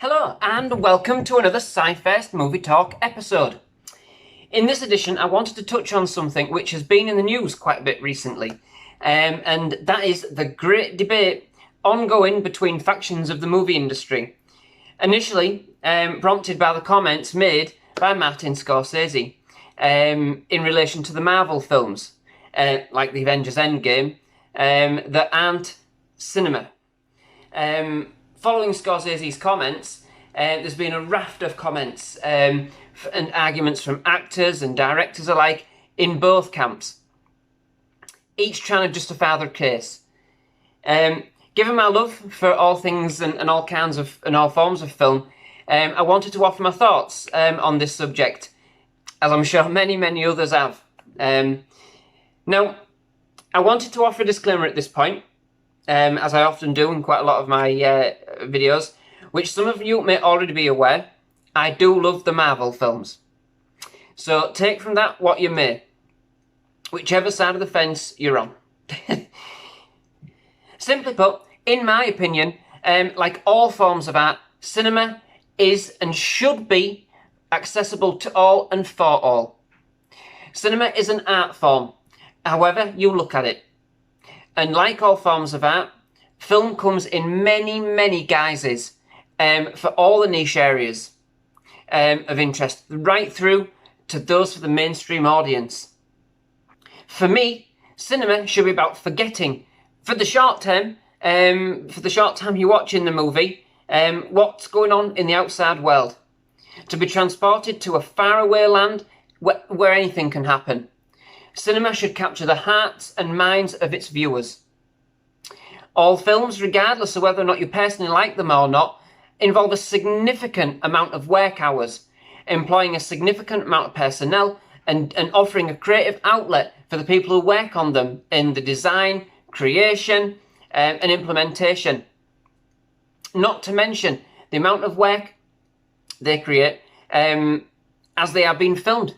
Hello and welcome to another SciFirst MovieTalk episode. In this edition I wanted to touch on something which has been in the news quite a bit recently, and that is the great debate ongoing between factions of the movie industry. Initially prompted by the comments made by Martin Scorsese in relation to the Marvel films, like the Avengers Endgame, that aren't cinema. Following Scorsese's comments, there's been a raft of comments and arguments from actors and directors alike in both camps, each trying to justify their case. Given my love for all things and all kinds of and all forms of film, I wanted to offer my thoughts on this subject, as I'm sure many others have. Now, I wanted to offer a disclaimer at this point, as I often do in quite a lot of my videos, which some of you may already be aware. I do love the Marvel films. So take from that what you may, whichever side of the fence you're on. Simply put, in my opinion, like all forms of art, cinema is and should be accessible to all and for all. Cinema is an art form, however you look at it. And like all forms of art, film comes in many guises for all the niche areas of interest, right through to those for the mainstream audience. For me, cinema should be about forgetting, for the short term you're watching the movie, what's going on in the outside world. To be transported to a faraway land where anything can happen. Cinema should capture the hearts and minds of its viewers. All films, regardless of whether or not you personally like them or not, involve a significant amount of work hours, employing a significant amount of personnel and offering a creative outlet for the people who work on them in the design, creation, and implementation. Not to mention the amount of work they create as they are being filmed.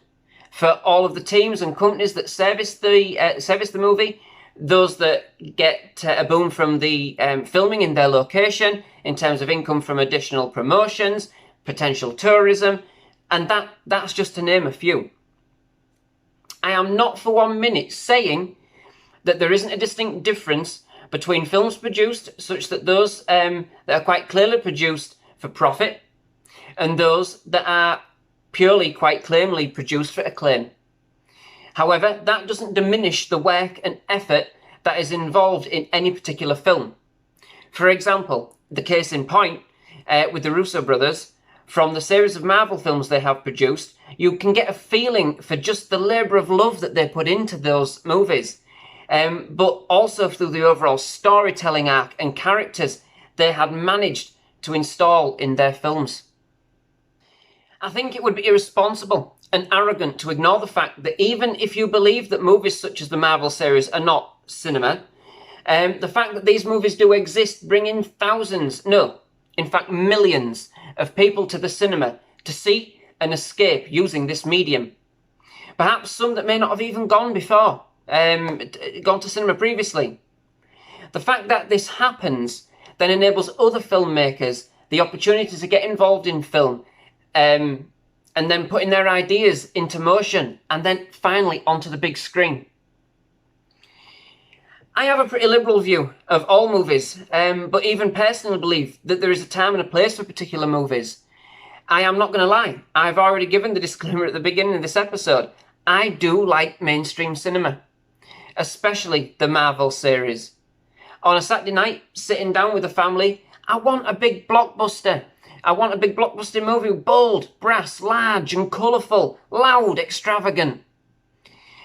For all of the teams and companies that service the movie, those that get a boom from the filming in their location in terms of income from additional promotions, potential tourism, and that's just to name a few. I am not for 1 minute saying that there isn't a distinct difference between films produced such that those that are quite clearly produced for profit and those that are purely quite clearly produced for acclaim. However, that doesn't diminish the work and effort that is involved in any particular film. For example, the case in point with the Russo brothers, from the series of Marvel films they have produced, you can get a feeling for just the labour of love that they put into those movies, but also through the overall storytelling arc and characters they had managed to install in their films. I think it would be irresponsible and arrogant to ignore the fact that even if you believe that movies such as the Marvel series are not cinema, the fact that these movies do exist bring in thousands, no, in fact millions of people to the cinema to see and escape using this medium. Perhaps some that may not have even gone before, gone to cinema previously. The fact that this happens then enables other filmmakers the opportunity to get involved in film, and then putting their ideas into motion and then finally onto the big screen. I have a pretty liberal view of all movies, but even personally believe that there is a time and a place for particular movies. I am not going to lie, I've already given the disclaimer at the beginning of this episode. I do like mainstream cinema, especially the Marvel series. On a Saturday night, sitting down with the family, I want a big blockbuster. I want a big blockbuster movie, bold, brass, large and colourful, loud, extravagant.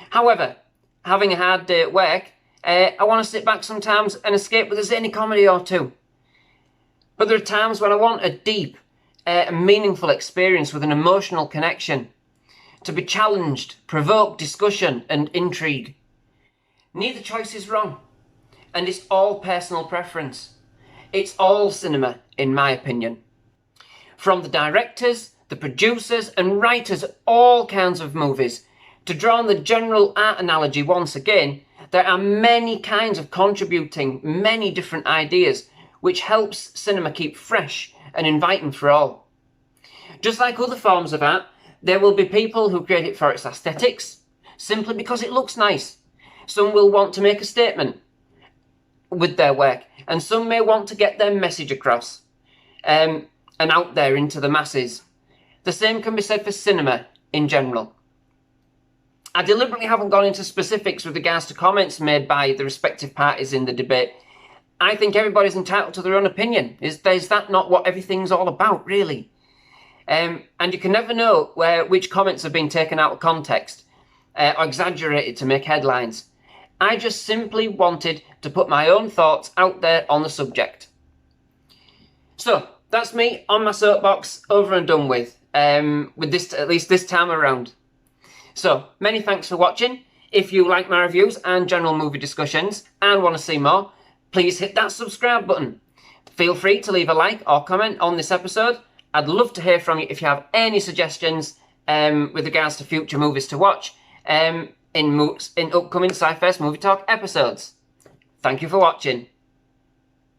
However, having a hard day at work, I want to sit back sometimes and escape with a zany comedy or two. But there are times when I want a deep, meaningful experience with an emotional connection, to be challenged, provoke discussion and intrigue. Neither choice is wrong, and it's all personal preference. It's all cinema, in my opinion. From the directors, the producers and writers of all kinds of movies, to draw on the general art analogy once again, there are many kinds of contributing, many different ideas, which helps cinema keep fresh and inviting for all. Just like other forms of art, there will be people who create it for its aesthetics, simply because it looks nice. Some will want to make a statement with their work, and some may want to get their message across and out there into the masses. The same can be said for cinema in general. I deliberately haven't gone into specifics with regards to comments made by the respective parties in the debate. I think everybody's entitled to their own opinion. Is that not what everything's all about, really? And you can never know which comments have been taken out of context or exaggerated to make headlines. I just simply wanted to put my own thoughts out there on the subject. So, that's me on my soapbox, over and done with this, at least this time around. So, many thanks for watching. If you like my reviews and general movie discussions and want to see more, please hit that subscribe button. Feel free to leave a like or comment on this episode. I'd love to hear from you if you have any suggestions with regards to future movies to watch in upcoming SciFirst Movie Talk episodes. Thank you for watching.